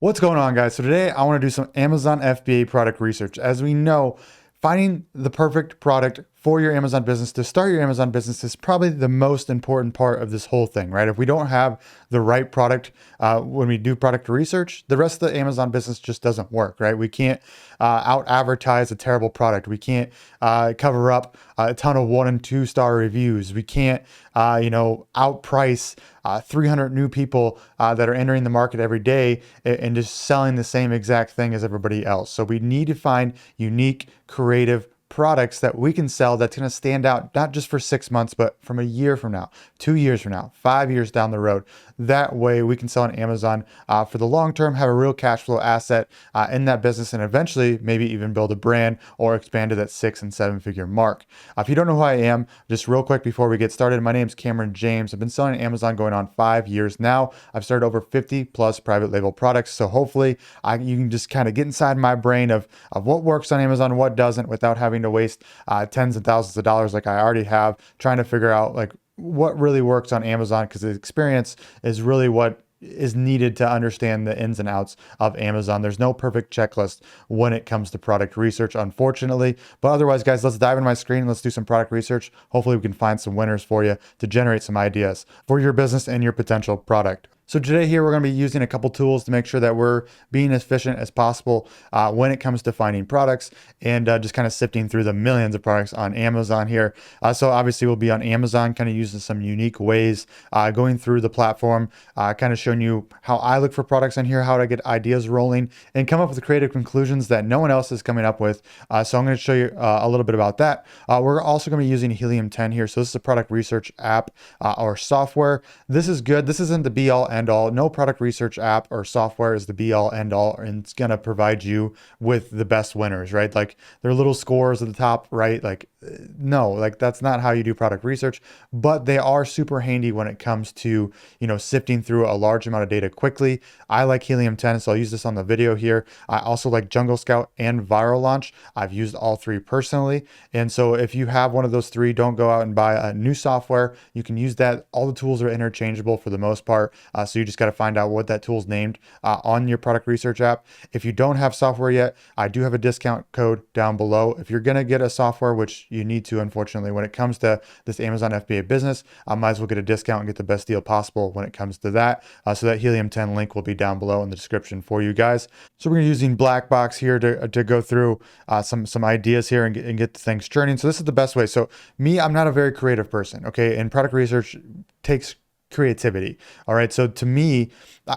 What's going on, guys? So today I want to do some Amazon FBA product research. As we know, finding the perfect product for your Amazon business to start your Amazon business is probably the most important part of this whole thing, right? If we don't have the right product when we do product research, the rest of the Amazon business just doesn't work, right? We can't out advertise a terrible product. We can't cover up a ton of 1 and 2 star reviews. We can't, outprice 300 new people that are entering the market every day and just selling the same exact thing as everybody else. So we need to find unique, creative products that we can sell that's going to stand out not just for 6 months, but from a year from now, 2 years from now, 5 years down the road. That way we can sell on Amazon for the long term, have a real cash flow asset in that business, and eventually maybe even build a brand or expand to that 6 and 7 figure mark. If you don't know who I am, just real quick before we get started, my name is Cameron James. I've been selling on Amazon going on 5 years now. I've started over 50 plus private label products. So hopefully you can just kind of get inside my brain of what works on Amazon, what doesn't, without having to waste tens and thousands of dollars like I already have, trying to figure out like what really works on Amazon, because the experience is really what is needed to understand the ins and outs of Amazon. There's no perfect checklist when it comes to product research, unfortunately. But otherwise, guys, let's dive into my screen. Let's do some product research. Hopefully we can find some winners for you to generate some ideas for your business and your potential product. So today here, we're going to be using a couple tools to make sure that we're being as efficient as possible when it comes to finding products and just kind of sifting through the millions of products on Amazon here. So obviously we'll be on Amazon, kind of using some unique ways, going through the platform, kind of showing you how I look for products on here, how to get ideas rolling and come up with creative conclusions that no one else is coming up with. So I'm going to show you a little bit about that. We're also going to be using Helium 10 here. So this is a product research app or software. This is good. This isn't the be all end all. No product research app or software is the be all end all, and it's going to provide you with the best winners, right? Like their little scores at the top, right? Like no, like that's not how you do product research, but they are super handy when it comes to, sifting through a large amount of data quickly. I like Helium 10, so I'll use this on the video here. I also like Jungle Scout and Viral Launch. I've used all three personally. And so if you have one of those three, don't go out and buy a new software. You can use that. All the tools are interchangeable for the most part. So you just got to find out what that tool's named on your product research app. If you don't have software yet, I do have a discount code down below. If you're going to get a software, which you need to, unfortunately, when it comes to this Amazon FBA business, I might as well get a discount and get the best deal possible when it comes to that. So that Helium 10 link will be down below in the description for you guys. So we're going to be using Black Box here to go through some ideas here and get things churning. So this is the best way. So me, I'm not a very creative person, okay? And product research takes creativity. All right. So to me,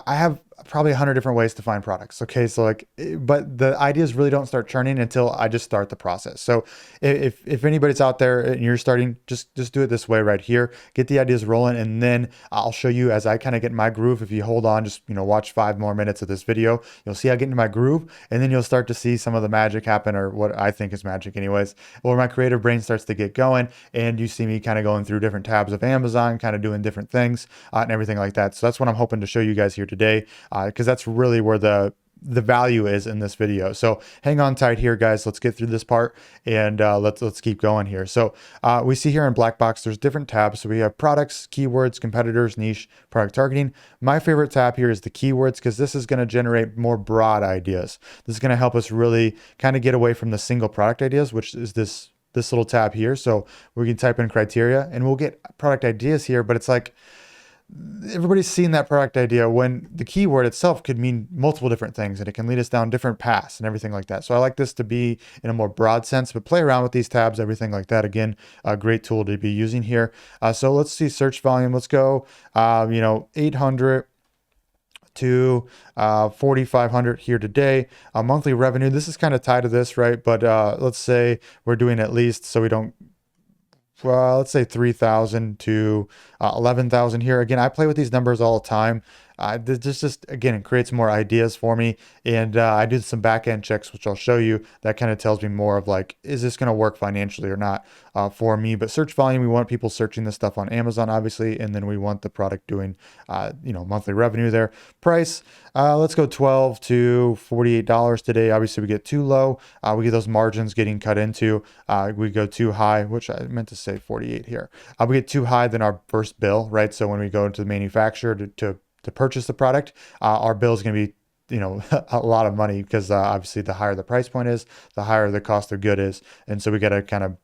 I have probably 100 different ways to find products. Okay. So like, but the ideas really don't start churning until I just start the process. So if anybody's out there and you're starting, just do it this way right here, get the ideas rolling. And then I'll show you as I kind of get in my groove. If you hold on, just, watch 5 more minutes of this video, you'll see I get into my groove, and then you'll start to see some of the magic happen, or what I think is magic anyways, where my creative brain starts to get going and you see me kind of going through different tabs of Amazon, kind of doing different things and everything like that. So that's what I'm hoping to show you guys here today, because that's really where the value is in this video. So hang on tight here, guys. Let's get through this part and let's keep going here. So we see here in Black Box, there's different tabs. So we have products, keywords, competitors, niche, product targeting. My favorite tab here is the keywords, because this is going to generate more broad ideas. This is going to help us really kind of get away from the single product ideas, which is this little tab here. So we can type in criteria and we'll get product ideas here, but it's like, everybody's seen that product idea when the keyword itself could mean multiple different things, and it can lead us down different paths and everything like that. So I like this to be in a more broad sense, but play around with these tabs, everything like that. Again, a great tool to be using here. So let's see search volume. Let's go, 800 to 4,500 here today. Monthly revenue. This is kind of tied to this, right? But let's say we're doing at least, so we don't, well, let's say 3,000 to 11,000 here. Again, I play with these numbers all the time. This just, again, it creates more ideas for me. And I do some back end checks, which I'll show you. That kind of tells me more of like, is this going to work financially or not for me? But search volume, we want people searching this stuff on Amazon, obviously. And then we want the product doing, monthly revenue there. Price, let's go $12 to $48 today. Obviously, we get too low. We get those margins getting cut into. We go too high, which I meant to say 48 here. We get too high than our first bill, right? So when we go into the manufacturer to purchase the product, our bill is going to be a lot of money because obviously the higher the price point is, the higher the cost of good is. And so we got to kind of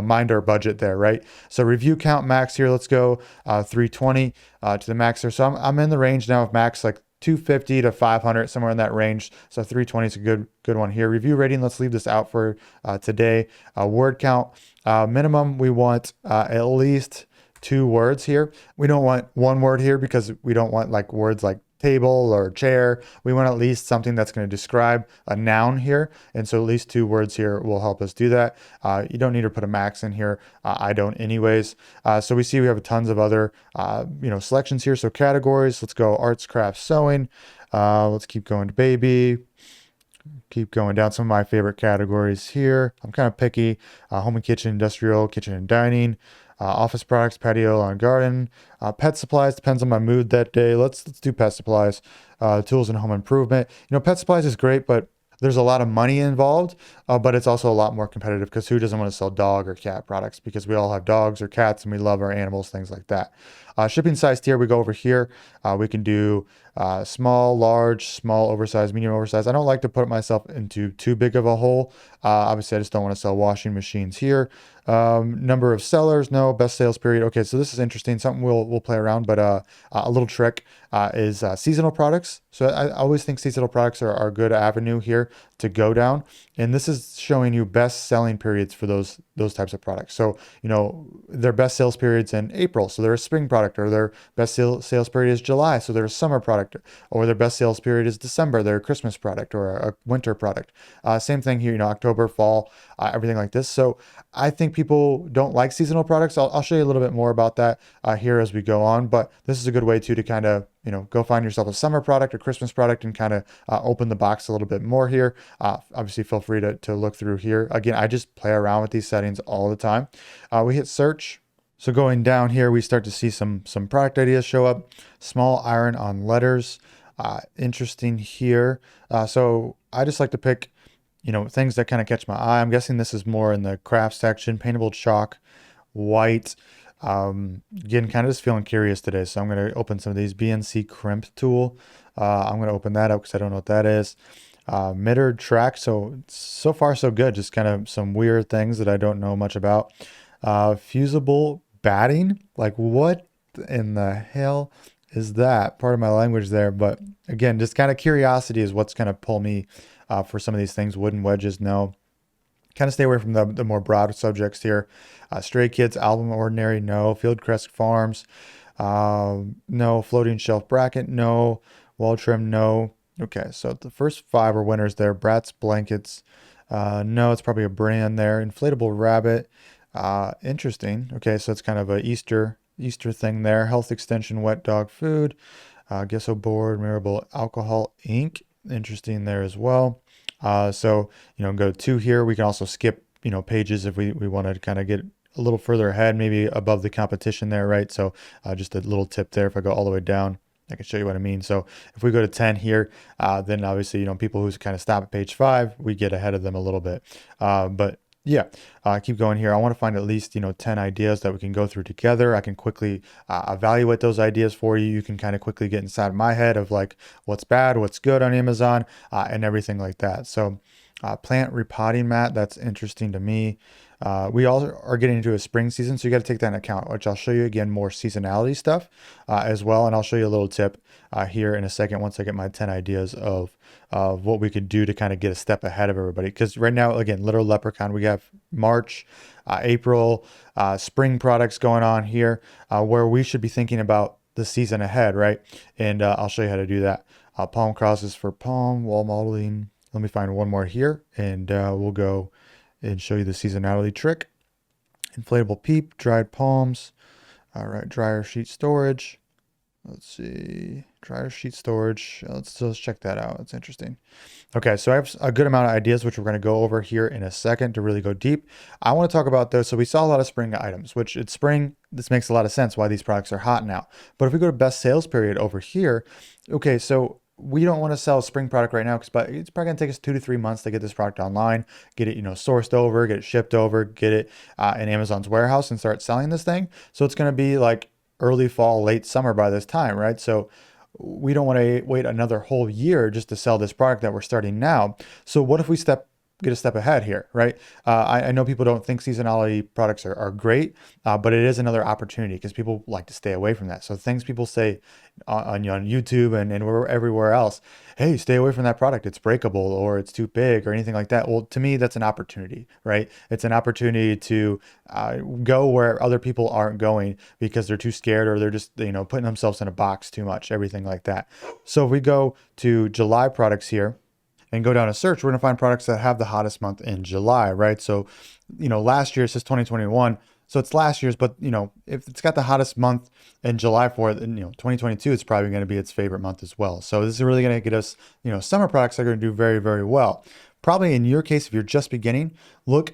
mind our budget there, right? So review count max here, let's go 320 to the max there. So I'm in the range now of max like 250 to 500, somewhere in that range. So 320 is a good one here. Review rating, let's leave this out for today. Word count, minimum, we want at least 2 words here. We don't want 1 word here because we don't want like words like table or chair. We want at least something that's going to describe a noun here. And so at least 2 words here will help us do that. You don't need to put a max in here. I don't anyways. So we see we have tons of other, selections here. So categories, let's go arts, crafts, sewing. Let's keep going to baby. Keep going down some of my favorite categories here. I'm kind of picky. Home and kitchen, industrial, kitchen and dining. Office products, patio, lawn, garden, pet supplies, depends on my mood that day. Let's do pet supplies, tools and home improvement. Pet supplies is great, but there's a lot of money involved, but it's also a lot more competitive because who doesn't want to sell dog or cat products? Because we all have dogs or cats and we love our animals, things like that. Shipping size tier, we go over here. We can do small, large, small, oversized, medium, oversized. I don't like to put myself into too big of a hole. Obviously, I just don't want to sell washing machines here. Number of sellers, no. Best sales period. Okay, so this is interesting. Something we'll play around, but a little trick is seasonal products. So I always think seasonal products are a good avenue here to go down. And this is showing you best selling periods for those types of products. So, their best sales periods in April. So they're a spring product, or their best sales period is July. So they're a summer product, or their best sales period is December. They're a Christmas product or a winter product. Same thing here, October, fall, everything like this. So I think people don't like seasonal products. I'll show you a little bit more about that here as we go on, but this is a good way to kind of, go find yourself a summer product or Christmas product and kind of open the box a little bit more here. Obviously feel free to look through here. Again, I just play around with these settings all the time. We hit search. So going down here, we start to see some product ideas show up. Small iron on letters. Interesting here. So I just like to pick, things that kind of catch my eye. I'm guessing this is more in the craft section. Paintable chalk, white. Again, kind of just feeling curious today. So I'm going to open some of these. BNC crimp tool. I'm going to open that up because I don't know what that is. Mittered track. So far so good. Just kind of some weird things that I don't know much about. Fusible batting. Like what in the hell is that? Part of my language there. But again, just kind of curiosity is what's going to pull me for some of these things. Wooden wedges, no. Kind of stay away from the more broad subjects here. Stray Kids album, ordinary, no. Fieldcrest Farms, no. Floating shelf bracket, no. Wall trim, no. Okay, so the first 5 are winners there. Bratz blankets, no. It's probably a brand there. Inflatable rabbit, interesting. Okay, so it's kind of a Easter thing there. Health extension, wet dog food, gesso board, Marable alcohol ink, interesting there as well. So, go to 2 here. We can also skip, pages if we want to kind of get a little further ahead, maybe above the competition there, right? So just a little tip there. If I go all the way down, I can show you what I mean. So if we go to 10 here, then obviously, people who kind of stop at page 5, we get ahead of them a little bit. But yeah, keep going here. I want to find at least, 10 ideas that we can go through together. I can quickly evaluate those ideas for you. You can kind of quickly get inside my head of like what's bad, what's good on Amazon, and everything like that. So plant repotting mat, that's interesting to me. We all are getting into a spring season, so you got to take that into account, which I'll show you again, more seasonality stuff as well. And I'll show you a little tip here in a second once I get my 10 ideas of what we could do to kind of get a step ahead of everybody. Because right now, again, Literal Leprechaun, we have March, April, spring products going on here where we should be thinking about the season ahead, right? And I'll show you how to do that. Palm crosses for palm, wall modeling. Let me find one more here, and we'll go and show you the seasonality trick. Inflatable peep, dried palms. All right, dryer sheet storage. Let's see, dryer sheet storage. Let's check that out. It's interesting. Okay, so I have a good amount of ideas, which we're going to go over here in a second to really go deep. I want to talk about those. So we saw a lot of spring items, which it's spring. This makes a lot of sense why these products are hot now. But if we go to best sales period over here, okay, so we don't want to sell a spring product right now because it's probably going to take us 2 to 3 months to get this product online, get it, sourced over, get it shipped over, get it in Amazon's warehouse and start selling this thing. So it's going to be like early fall, late summer by this time, right? So we don't want to wait another whole year just to sell this product that we're starting now. So what if we get a step ahead here, right? I know people don't think seasonality products are great, but it is another opportunity because people like to stay away from that. So things people say on YouTube and everywhere else, hey, stay away from that product. It's breakable or it's too big or anything like that. Well, to me, that's an opportunity, right? It's an opportunity to go where other people aren't going because they're too scared or they're just, putting themselves in a box too much, everything like that. So if we go to July products here, and go down a search, we're going to find products that have the hottest month in July, right? So, last year, it says 2021. So it's last year's, but if it's got the hottest month in July for it, then 2022, it's probably going to be its favorite month as well. So this is really going to get us, summer products that are going to do very, very well. Probably in your case, if you're just beginning, look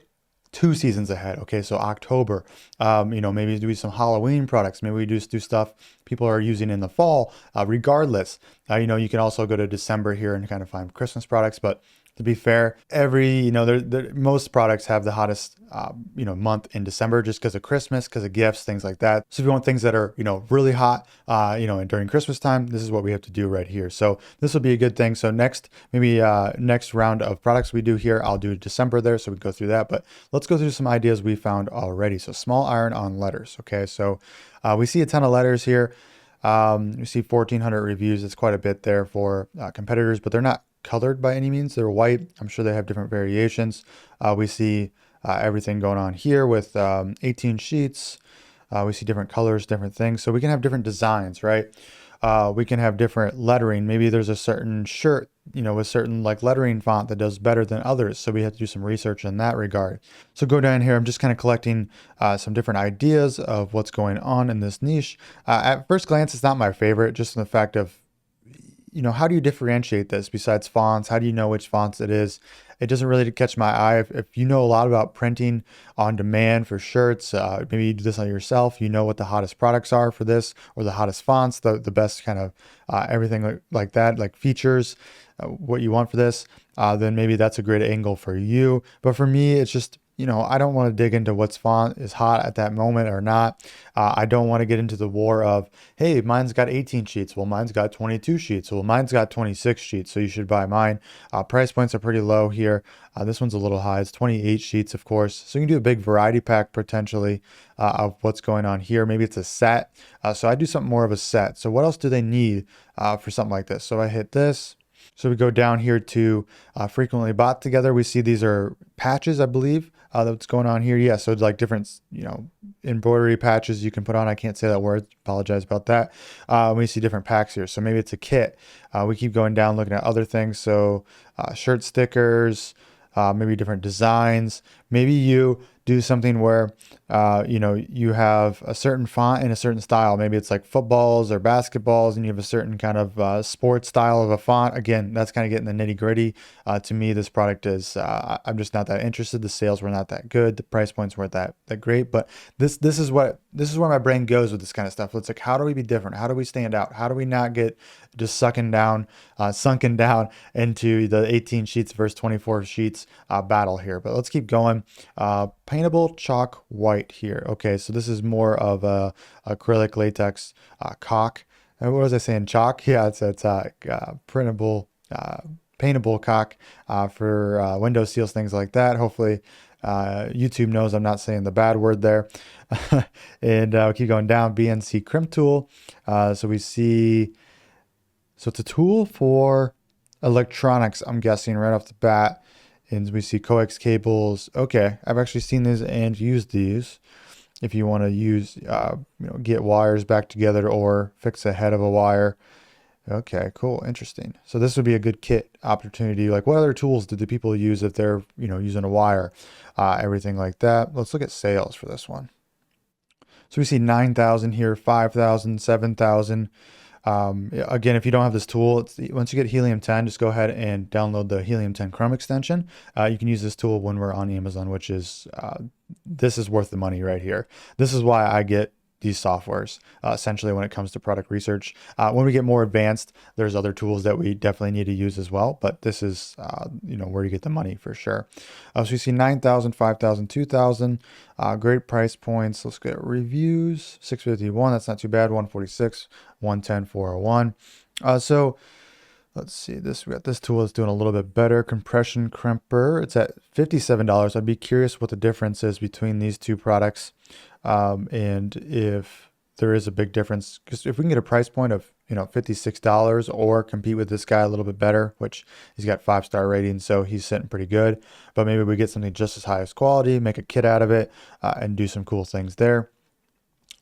2 seasons ahead. Okay, so October, maybe do some Halloween products. Maybe we just do stuff people are using in the fall. Regardless, you can also go to December here and kind of find Christmas products. But to be fair, most products have the hottest, month in December just because of Christmas, because of gifts, things like that. So if you want things that are, really hot, and during Christmas time, this is what we have to do right here. So this will be a good thing. So next round of products we do here, I'll do December there. So we go through that, but let's go through some ideas we found already. So small iron on letters. Okay. So we see a ton of letters here. We see 1,400 reviews. It's quite a bit there for competitors, but they're not colored by any means. They're white. I'm sure they have different variations. We see everything going on here with 18 sheets. We see different colors, different things. So we can have different designs, right? We can have different lettering. Maybe there's a certain shirt, with certain like lettering font that does better than others. So we have to do some research in that regard. So go down here. I'm just kind of collecting some different ideas of what's going on in this niche. At first glance, it's not my favorite, just in the fact of, how do you differentiate this besides fonts? How do you know which fonts it is? It doesn't really catch my eye. If you know a lot about printing on demand for shirts, maybe you do this on yourself, you know what the hottest products are for this or the hottest fonts, the best kind of everything like that, like features, what you want for this, then maybe that's a great angle for you. But for me, it's just, I don't want to dig into what's font is hot at that moment or not. I don't want to get into the war of, hey, mine's got 18 sheets. Well, mine's got 22 sheets. Well, mine's got 26 sheets. So you should buy mine. Price points are pretty low here. This one's a little high. It's 28 sheets, of course. So you can do a big variety pack potentially of what's going on here. Maybe it's a set. So I do something more of a set. So what else do they need for something like this? So I hit this. So we go down here to frequently bought together. We see these are patches, I believe, that's going on here. Yeah, so it's like different, embroidery patches you can put on. I can't say that word. Apologize about that. We see different packs here. So maybe it's a kit. We keep going down looking at other things. So shirt stickers, maybe different designs. Maybe you do something where, you have a certain font in a certain style. Maybe it's like footballs or basketballs and you have a certain kind of sports style of a font. Again, that's kind of getting the nitty gritty. To me, this product is, I'm just not that interested. The sales were not that good. The price points weren't that great, but this is where my brain goes with this kind of stuff. It's like, how do we be different? How do we stand out? How do we not get just sunken down into the 18 sheets versus 24 sheets battle here? But let's keep going. Paintable chalk white here. Okay, so this is more of a acrylic latex caulk. What was I saying? Chalk? Yeah, it's printable, paintable caulk for window seals, things like that. Hopefully, YouTube knows I'm not saying the bad word there. And we'll keep going down. BNC crimp tool. So we see. So it's a tool for electronics, I'm guessing right off the bat. And we see coax cables. Okay, I've actually seen these and used these. If you want to use, get wires back together or fix a head of a wire. Okay, cool, interesting. So this would be a good kit opportunity. Like, what other tools do the people use if they're, using a wire, everything like that. Let's look at sales for this one. So we see 9,000 here, 5,000, 7,000. Again, if you don't have this tool, once you get Helium 10, just go ahead and download the Helium 10 Chrome extension. You can use this tool when we're on Amazon, which is, this is worth the money right here. This is why I get these softwares, essentially when it comes to product research. When we get more advanced, there's other tools that we definitely need to use as well, but this is, where you get the money for sure. So you see 9,000, 5,000, 2,000, great price points. Let's get reviews, 651, that's not too bad, 146, 110, 401. So let's see this. We got this tool is doing a little bit better. Compression crimper. It's at $57. I'd be curious what the difference is between these two products, and if there is a big difference. Because if we can get a price point of $56 or compete with this guy a little bit better, which he's got 5-star ratings, so he's sitting pretty good. But maybe we get something just as high as quality, make a kit out of it, and do some cool things there.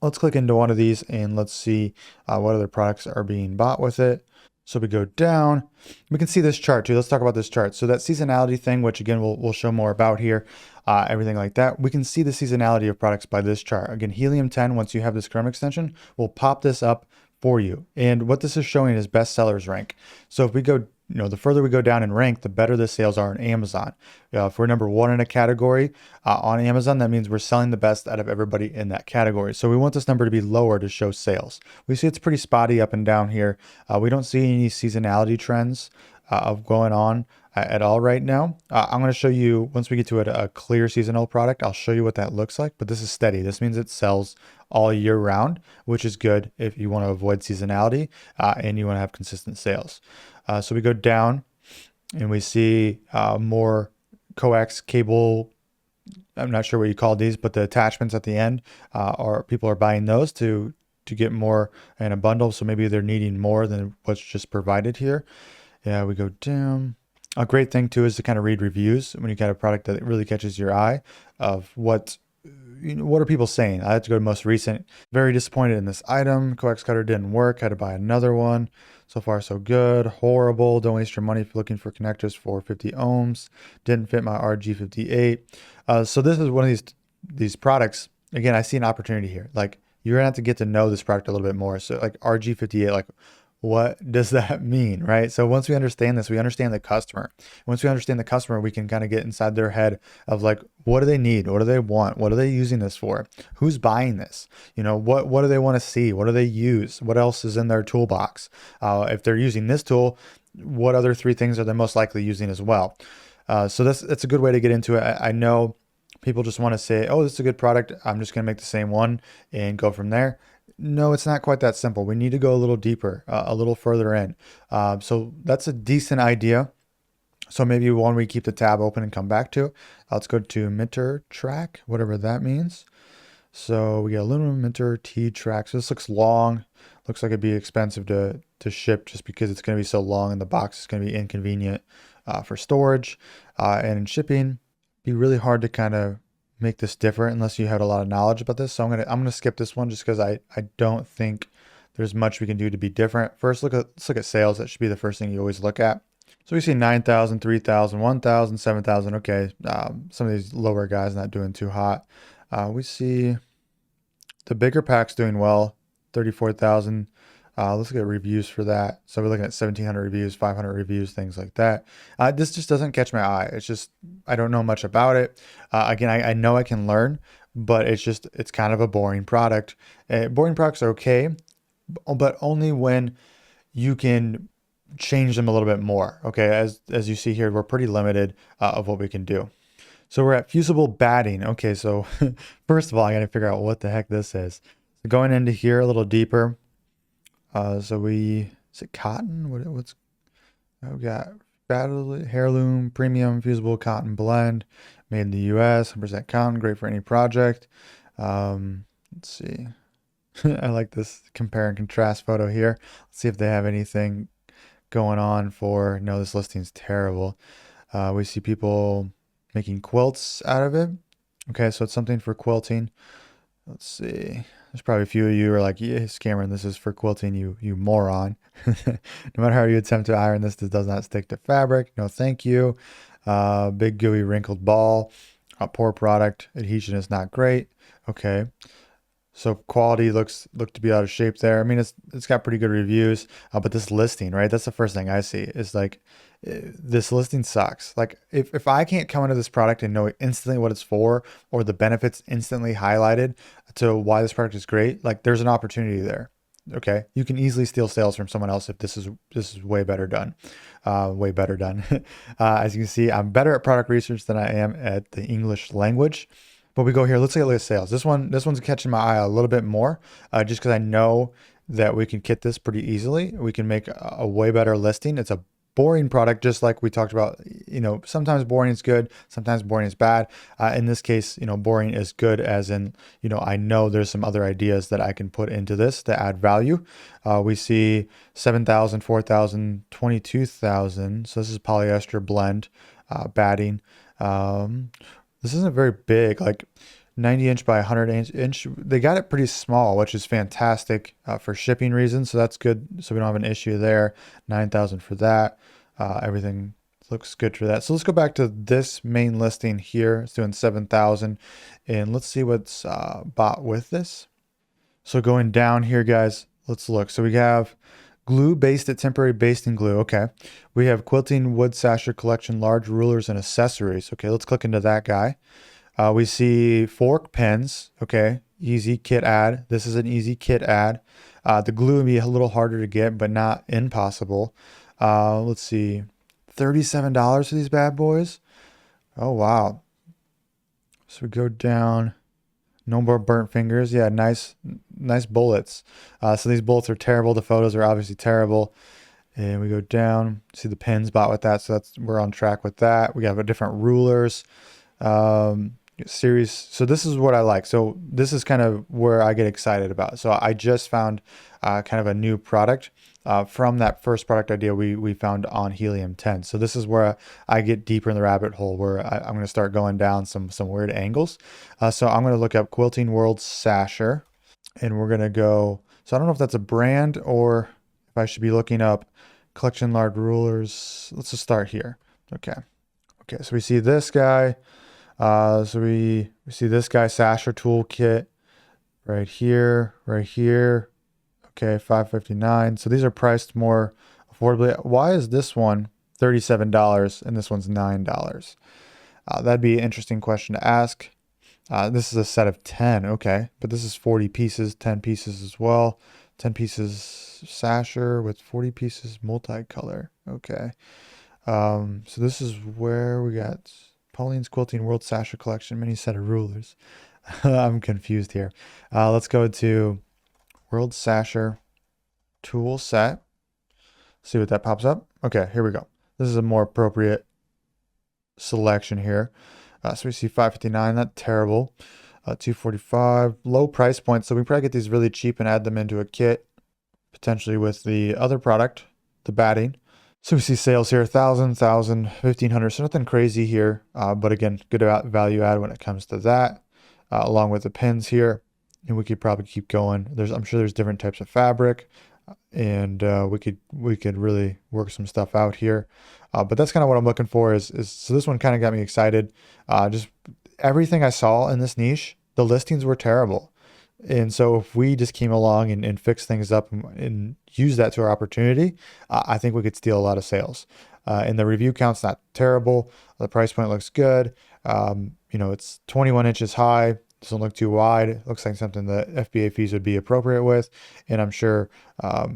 Let's click into one of these and let's see what other products are being bought with it. So we go down, we can see this chart too. Let's talk about this chart. So that seasonality thing, which again, we'll show more about here, everything like that. We can see the seasonality of products by this chart. Again, Helium 10, once you have this Chrome extension, will pop this up for you. And what this is showing is bestsellers rank. So if we go, the further we go down in rank, the better the sales are on Amazon. If we're number one in a category on Amazon, that means we're selling the best out of everybody in that category. So we want this number to be lower to show sales. We see it's pretty spotty up and down here. We don't see any seasonality trends of going on at all right now. I'm going to show you, once we get to a clear seasonal product, I'll show you what that looks like, but this is steady. This means it sells all year round, which is good if you want to avoid seasonality and you want to have consistent sales. So we go down and we see more coax cable. I'm not sure what you call these, but the attachments at the end people are buying those to get more in a bundle. So maybe they're needing more than what's just provided here. Yeah, we go down. A great thing too is to kind of read reviews when you get a product that really catches your eye of what are people saying. I had to go to most recent. Very disappointed in this item. Coax cutter didn't work. Had to buy another one. So far so good. Horrible. Don't waste your money if you're looking for connectors for 50 ohms. Didn't fit my RG58. So this is one of these products. Again, I see an opportunity here. Like, you're gonna have to get to know this product a little bit more. So like RG58, like, what does that mean, right? So once we understand this, we understand the customer. Once we understand the customer, we can kind of get inside their head of like, what do they need? What do they want? What are they using this for? Who's buying this? What do they want to see? What do they use? What else is in their toolbox? If they're using this tool, what other 3 things are they most likely using as well? So that's a good way to get into it. I know people just want to say, oh, this is a good product, I'm just going to make the same one and go from there. No, it's not quite that simple. We need to go a little deeper, a little further in. So that's a decent idea. So maybe when we keep the tab open and come back to it, let's go to Minter track, whatever that means. So we get aluminum Minter T track. So this looks long. Looks like it'd be expensive to ship just because it's going to be so long and the box is going to be inconvenient for storage and in shipping. Be really hard to kind of make this different unless you had a lot of knowledge about this. So I'm gonna skip this one just because I don't think there's much we can do to be different. First, let's look at sales. That should be the first thing you always look at. So we see 9,000, 3,000, 1,000, 7,000. Okay, some of these lower guys not doing too hot. We see the bigger packs doing well, 34,000. Let's get reviews for that. So we're looking at 1,700 reviews, 500 reviews, things like that. This just doesn't catch my eye. It's just, I don't know much about it. Again, I know I can learn, but it's kind of a boring product. Boring products are okay, but only when you can change them a little bit more. Okay, as you see here, we're pretty limited of what we can do. So we're at fusible batting. Okay, so first of all, I got to figure out what the heck this is. So going into here a little deeper. Is it cotton? What's we got? Heirloom premium fusible cotton blend, made in the U.S. 100% cotton, great for any project. Let's see. I like this compare and contrast photo here. Let's see if they have anything going on for. No, this listing's terrible. We see people making quilts out of it. Okay, so it's something for quilting. Let's see. There's probably a few of you are like, yes, Cameron, this is for quilting, you moron. No matter how you attempt to iron this does not stick to fabric. No, thank you. Big gooey wrinkled ball. Poor product. Adhesion is not great. Okay. So quality look to be out of shape there. I mean, it's got pretty good reviews, but this listing, right? That's the first thing I see is like, this listing sucks. Like if I can't come into this product and know instantly what it's for or the benefits instantly highlighted to why this product is great, like there's an opportunity there. Okay, you can easily steal sales from someone else if this is way better done, way better done. As you can see, I'm better at product research than I am at the English language. But we go here. Let's take a look at sales. This one's catching my eye a little bit more, just because I know that we can kit this pretty easily. We can make a way better listing. It's a boring product, just like we talked about. Sometimes boring is good, sometimes boring is bad. In this case, boring is good, as in, I know there's some other ideas that I can put into this to add value. We see 7,000, 4,000, 22,000. So this is polyester blend, batting. This isn't very big, like 90-inch by 100-inch. They got it pretty small, which is fantastic for shipping reasons. So that's good. So we don't have an issue there. 9,000 for that. Everything looks good for that. So let's go back to this main listing here. It's doing 7,000, and let's see what's bought with this. So going down here, guys, let's look. So we have glue based at temporary basting glue. Okay. We have quilting wood sasher collection, large rulers and accessories. Okay, let's click into that guy. We see fork pens. Okay, easy kit add. This is an easy kit add. The glue would be a little harder to get, but not impossible. Let's see, $37 for these bad boys. Oh, wow. So we go down. No more burnt fingers. Yeah, nice bullets. So these bullets are terrible. The photos are obviously terrible. And we go down. See the pins bought with that. So we're on track with that. We have a different rulers. Series. So this is what I like. So this is kind of where I get excited about. So I just found kind of a new product from that first product idea we found on Helium 10. So this is where I get deeper in the rabbit hole, where I'm going to start going down some weird angles. So I'm going to look up Quilting World Sasher, and we're going to go. So I don't know if that's a brand or if I should be looking up collection large rulers. Let's just start here. Okay. So we see this guy. So we see this guy, Sasher toolkit right here. Okay, $5.59. So these are priced more affordably. Why is this one $37 and this one's $9? That'd be an interesting question to ask. This is a set of 10. Okay, but this is 40 pieces, 10 pieces as well. 10 pieces Sasher with 40 pieces multicolor. Okay. So this is where we got Pauline's Quilting World Sasher Collection, mini set of rulers. I'm confused here. Let's go to World Sasher tool set. See what that pops up. Okay, here we go. This is a more appropriate selection here. So we see $5.59, not terrible. $2.45, low price point. So we probably get these really cheap and add them into a kit, potentially with the other product, the batting. So we see sales here, 1,000, 1,500. So nothing crazy here, but again, good value add when it comes to that, along with the pins here. And we could probably keep going. I'm sure there's different types of fabric, and we could really work some stuff out here. But that's kind of what I'm looking for. So this one kind of got me excited. Just everything I saw in this niche, the listings were terrible. And so if we just came along and fixed things up and use that to our opportunity, I think we could steal a lot of sales. And the review count's not terrible. The price point looks good. It's 21 inches high. Doesn't look too wide. It looks like something that FBA fees would be appropriate with. And I'm sure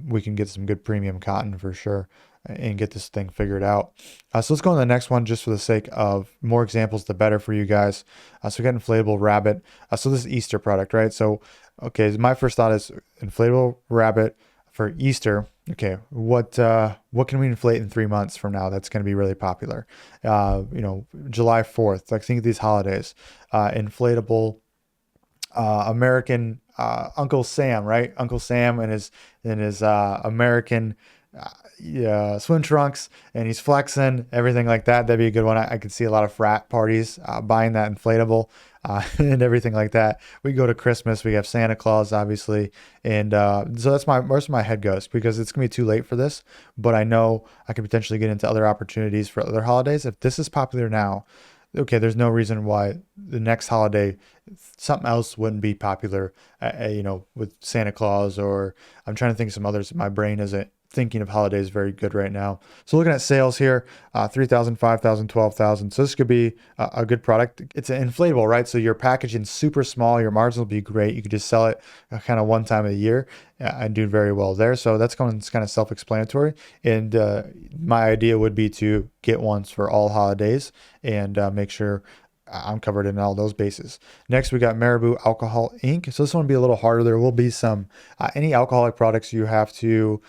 we can get some good premium cotton for sure and get this thing figured out. So let's go on to the next one, just for the sake of more examples, the better for you guys. So we got inflatable rabbit. So this is Easter product, right? So, okay, my first thought is inflatable rabbit for Easter. Okay, what can we inflate in 3 months from now that's going to be really popular? July 4th, like think of these holidays. Inflatable American Uncle Sam, right? Uncle Sam and his American swim trunks, and he's flexing, everything like that. That'd be a good one. I could see a lot of frat parties buying that inflatable and everything like that. We go to Christmas, we have Santa Claus, obviously, and so that's where's my head goes, because it's gonna be too late for this, but I know I could potentially get into other opportunities for other holidays. If this is popular now, okay, there's no reason why the next holiday something else wouldn't be popular, with Santa Claus, or I'm trying to think of some others. My brain isn't thinking of holidays very good right now. So looking at sales here, 3,000, 5,000, 12,000. So this could be a good product. It's an inflatable, right? So your packaging super small, your margin will be great. You could just sell it kind of one time a year and do very well there. So it's kind of self-explanatory. And my idea would be to get ones for all holidays and make sure I'm covered in all those bases. Next, we got Marabou Alcohol Ink. So this one will be a little harder. There will be some, any alcoholic products you have to,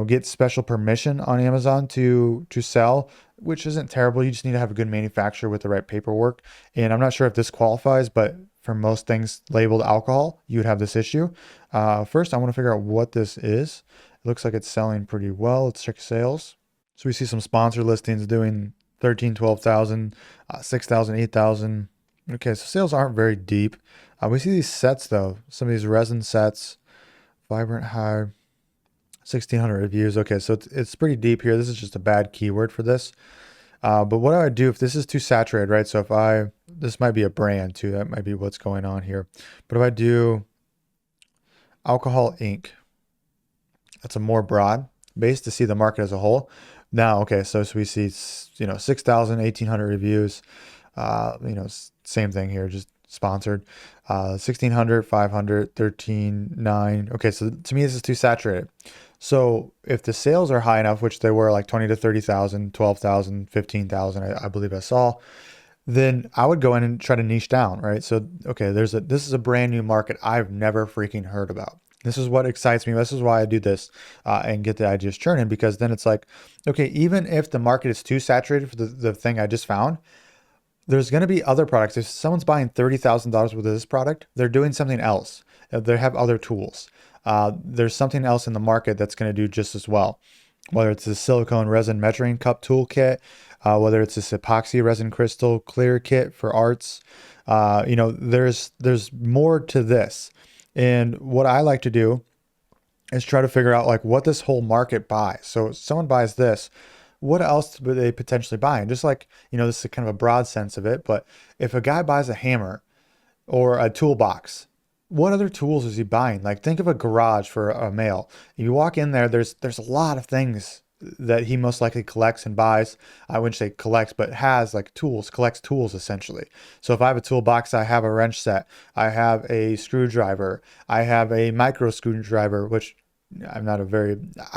get special permission on Amazon to sell, which isn't terrible. You just need to have a good manufacturer with the right paperwork. And I'm not sure if this qualifies, but for most things labeled alcohol, you would have this issue. First, I want to figure out what this is. It looks like it's selling pretty well. Let's check sales. So we see some sponsor listings doing 13, 12,000, 6,000, 8,000. Okay, so sales aren't very deep. We see these sets though. Some of these resin sets, Vibrant High, 1,600 reviews. Okay, so it's pretty deep here. This is just a bad keyword for this. But what I would do if this is too saturated, right? So if this might be a brand too. That might be what's going on here. But if I do alcohol ink, that's a more broad base to see the market as a whole. Now, okay, so we see, 6,000, 1,800 reviews. Same thing here, just sponsored. 1,600, 500, 13, 9. Okay, so to me, this is too saturated. So if the sales are high enough, which they were like 20 to 30,000, 12,000, 15,000, I believe I saw, then I would go in and try to niche down, right? So, okay, this is a brand new market I've never freaking heard about. This is what excites me. This is why I do this and get the ideas churning, because then it's like, okay, even if the market is too saturated for the thing I just found, there's going to be other products. If someone's buying $30,000 worth of this product, they're doing something else. They have other tools. There's something else in the market that's going to do just as well. Whether it's a silicone resin measuring cup toolkit, whether it's this epoxy resin crystal clear kit for arts, there's more to this. And what I like to do is try to figure out like what this whole market buys. So if someone buys this, what else would they potentially buy? And just like, this is kind of a broad sense of it, but if a guy buys a hammer or a toolbox, what other tools is he buying? Like think of a garage for a male. You walk in there, there's a lot of things that he most likely collects and buys. I wouldn't say collects, but has like tools, collects tools essentially. So if I have a toolbox, I have a wrench set, I have a screwdriver, I have a micro screwdriver, which I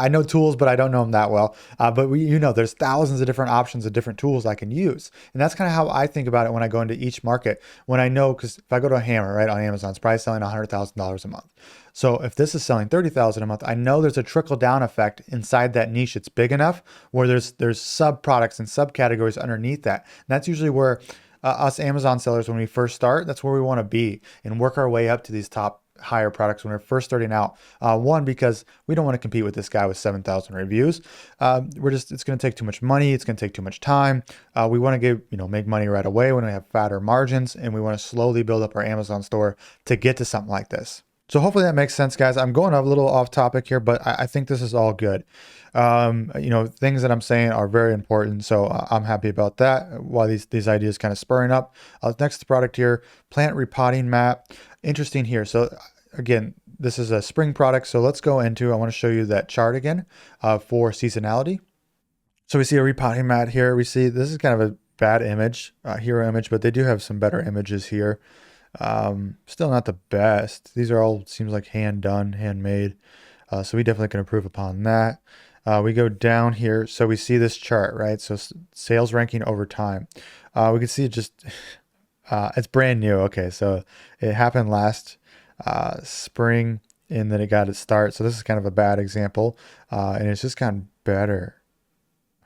know tools, but I don't know them that well. But there's thousands of different options of different tools I can use. And that's kind of how I think about it when I go into each market. When I know, because if I go to a hammer, right, on Amazon, it's probably selling $100,000 a month. So if this is selling $30,000 a month, I know there's a trickle down effect inside that niche. It's big enough where there's sub products and subcategories underneath that. And that's usually where us Amazon sellers, when we first start, that's where we want to be and work our way up to these top higher products when we're first starting out. One, because we don't want to compete with this guy with 7,000 reviews. It's going to take too much money. It's going to take too much time. We want to make money right away when we have fatter margins, and we want to slowly build up our Amazon store to get to something like this. So hopefully that makes sense, guys. I'm going a little off topic here, but I think this is all good. Things that I'm saying are very important. So I'm happy about that. While these ideas kind of spurring up. Next product here, plant repotting mat. Interesting here. So again, this is a spring product. So let's go into, I want to show you that chart again for seasonality. So we see a repotting mat here. We see, this is kind of a bad image, hero image, but they do have some better images here. Still not the best. These are all, seems like hand done, handmade. So we definitely can improve upon that. We go down here. So we see this chart, right? So sales ranking over time. We can see it just, it's brand new. Okay. So it happened last, spring, and then it got its start. So this is kind of a bad example. And it's just gotten better.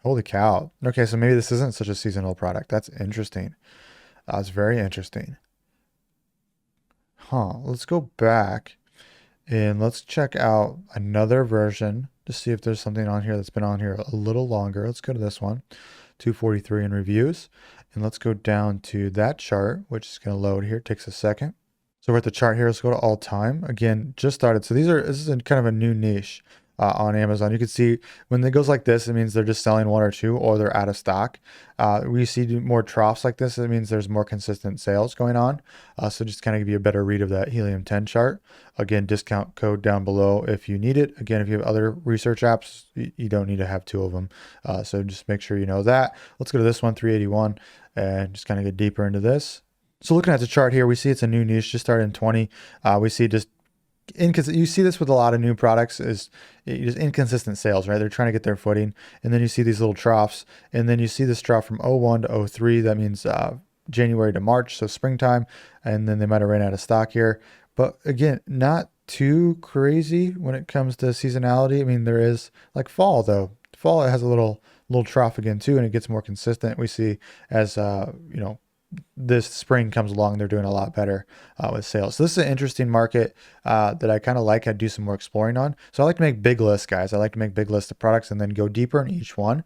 Holy cow. Okay. So maybe this isn't such a seasonal product. That's interesting. It's very interesting. Let's go back and let's check out another version to see if there's something on here that's been on here a little longer. Let's go to this one, 243 in reviews, and let's go down to that chart, which is going to load here. It takes a second. So we're at the chart here. Let's go to all time. Again, just started. So this is kind of a new niche on Amazon. You can see when it goes like this, it means they're just selling one or two, or they're out of stock. We see more troughs like this. It means there's more consistent sales going on. So just kind of give you a better read of that Helium 10 chart. Again, discount code down below if you need it. Again, if you have other research apps, you don't need to have two of them. So just make sure you know that. Let's go to this one, 381, and just kind of get deeper into this. So looking at the chart here, we see it's a new niche, just started in 20. We see just you see this with a lot of new products, is just inconsistent sales, right? They're trying to get their footing, and then you see these little troughs, and then you see this trough from 01 to 03. That means January to March, so springtime, and then they might have ran out of stock here. But again, not too crazy when it comes to seasonality. I mean, there is like fall though. Fall it has a little trough again too, and it gets more consistent. We see as this spring comes along, they're doing a lot better with sales. So this is an interesting market that I kind of like. I do some more exploring on. So I like to make big lists, guys. I like to make big lists of products and then go deeper in each one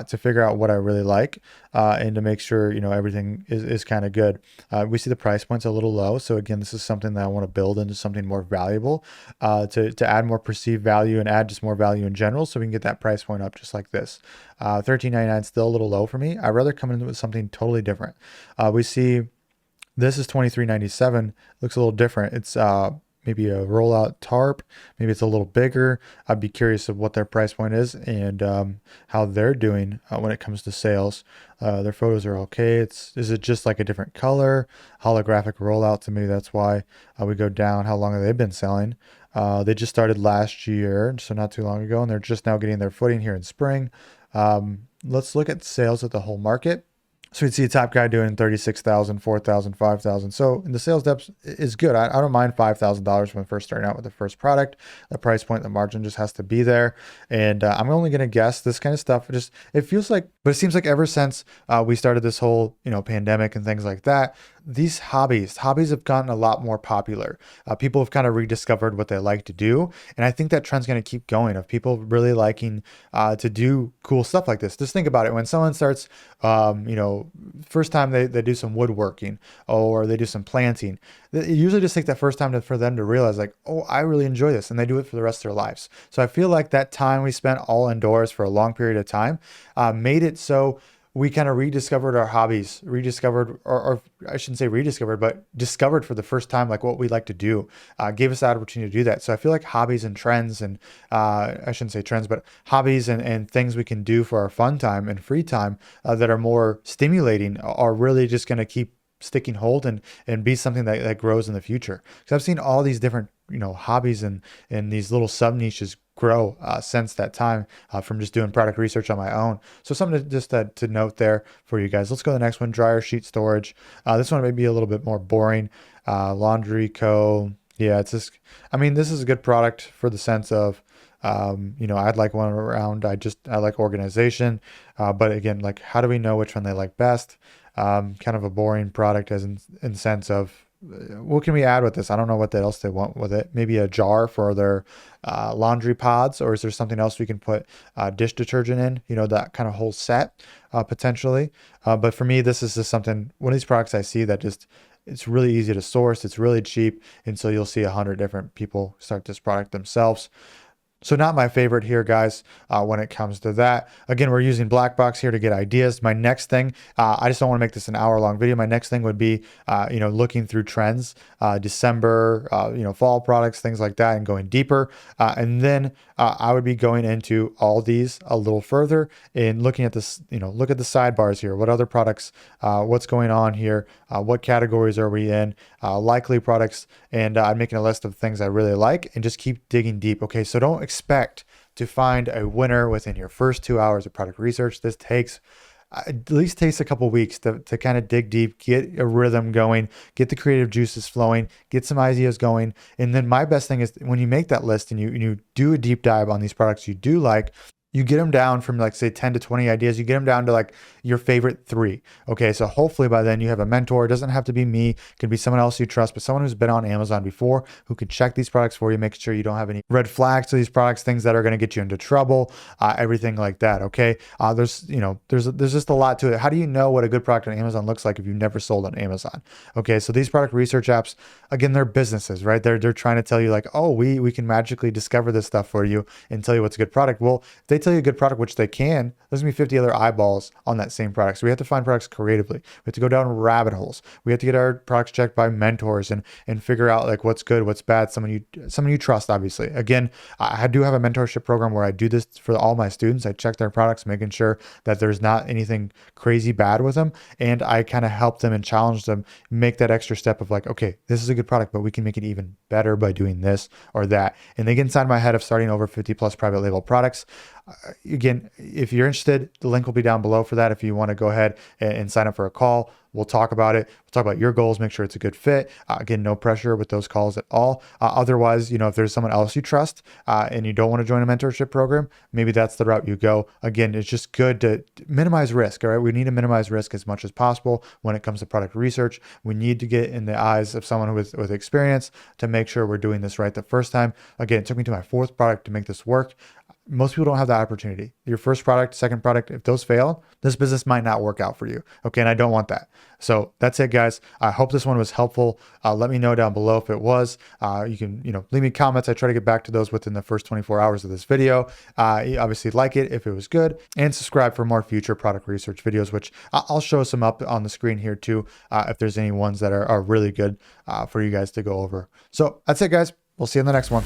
to figure out what I really like and to make sure everything is kind of good. We see the price point's a little low, so again, this is something that I want to build into something more valuable to add more perceived value and add just more value in general, so we can get that price point up just like this. $13.99 is still a little low for me. I'd rather come in with something totally different. We see this is $23.97. Looks a little different. It's maybe a rollout tarp. Maybe it's a little bigger. I'd be curious of what their price point is and how they're doing when it comes to sales. Their photos are okay. Is it just like a different color? Holographic rollout, to me, that's why we go down. How long have they been selling? They just started last year, so not too long ago, and they're just now getting their footing here in spring. Let's look at sales at the whole market. So we'd see a top guy doing 36,000, 4,000, 5,000. So the sales depth is good. I don't mind $5,000 when first starting out with the first product. The price point, the margin just has to be there. And I'm only going to guess this kind of stuff. It feels like, but it seems like ever since we started this whole, pandemic and things like that, these hobbies have gotten a lot more popular. People have kind of rediscovered what they like to do. And I think that trend's going to keep going of people really liking to do cool stuff like this. Just think about it. When someone starts, first time they do some woodworking or they do some planting, it usually just takes that first time for them to realize like, oh, I really enjoy this. And they do it for the rest of their lives. So I feel like that time we spent all indoors for a long period of time made it so we kind of rediscovered our hobbies, or I shouldn't say rediscovered, but discovered for the first time, like what we like to do, gave us that opportunity to do that. So I feel like hobbies and trends and I shouldn't say trends, but hobbies and things we can do for our fun time and free time that are more stimulating are really just going to keep sticking hold and be something that grows in the future. Because I've seen all these different, hobbies and these little sub niches grow since that time from just doing product research on my own. So something to note there for you guys. Let's go to the next one, dryer sheet storage. This one may be a little bit more boring. Laundry Co. Yeah, it's just, this is a good product for the sense of, I'd like one around. I like organization. But again, like, how do we know which one they like best? Kind of a boring product as in sense of, what can we add with this? I don't know what else they want with it. Maybe a jar for their laundry pods, or is there something else we can put dish detergent in? That kind of whole set potentially. But for me, this is just something, one of these products I see that just, it's really easy to source. It's really cheap. And so you'll see 100 different people start this product themselves. So not my favorite here, guys, when it comes to that. Again, we're using Black Box here to get ideas. My next thing, I just don't want to make this an hour-long video. My next thing would be, looking through trends, December, fall products, things like that, and going deeper. And then I would be going into all these a little further and looking at this, look at the sidebars here. What other products, what's going on here? What categories are we in? Likely products. And I'm making a list of things I really like and just keep digging deep. Okay, so don't expect to find a winner within your first 2 hours of product research. This takes at least a couple weeks to kind of dig deep, get a rhythm going, get the creative juices flowing, get some ideas going. And then my best thing is when you make that list and you do a deep dive on these products you do like, you get them down from like say 10 to 20 ideas. You get them down to like your favorite 3. Okay. So hopefully by then you have a mentor. It doesn't have to be me. It could be someone else you trust, but someone who's been on Amazon before who can check these products for you, make sure you don't have any red flags to these products, things that are going to get you into trouble, everything like that. Okay. There's just a lot to it. How do you know what a good product on Amazon looks like if you've never sold on Amazon? Okay. So these product research apps, again, they're businesses, right? They're trying to tell you like, oh, we can magically discover this stuff for you and tell you what's a good product. Well, if they tell you a good product, which they can, there's gonna be 50 other eyeballs on that same product. So we have to find products creatively. We have to go down rabbit holes. We have to get our products checked by mentors and figure out like what's good, what's bad, someone you trust, obviously. Again, I do have a mentorship program where I do this for all my students. I check their products, making sure that there's not anything crazy bad with them. And I kind of help them and challenge them, make that extra step of like, okay, this is a good product, but we can make it even better by doing this or that. And they get inside my head of starting over 50 plus private label products. Again, if you're interested, the link will be down below for that. If you want to go ahead and sign up for a call, we'll talk about it. We'll talk about your goals, make sure it's a good fit. Again, no pressure with those calls at all. Otherwise, if there's someone else you trust and you don't want to join a mentorship program, maybe that's the route you go. Again, it's just good to minimize risk. All right. We need to minimize risk as much as possible when it comes to product research. We need to get in the eyes of someone with experience to make sure we're doing this right the first time. Again, it took me to my 4th product to make this work. Most people don't have that opportunity. Your first product, second product, if those fail, this business might not work out for you. Okay. And I don't want that. So that's it, guys. I hope this one was helpful. Let me know down below if it was. You can, leave me comments. I try to get back to those within the first 24 hours of this video. Obviously like it if it was good, and subscribe for more future product research videos, which I'll show some up on the screen here too, if there's any ones that are really good for you guys to go over. So that's it, guys. We'll see you in the next one.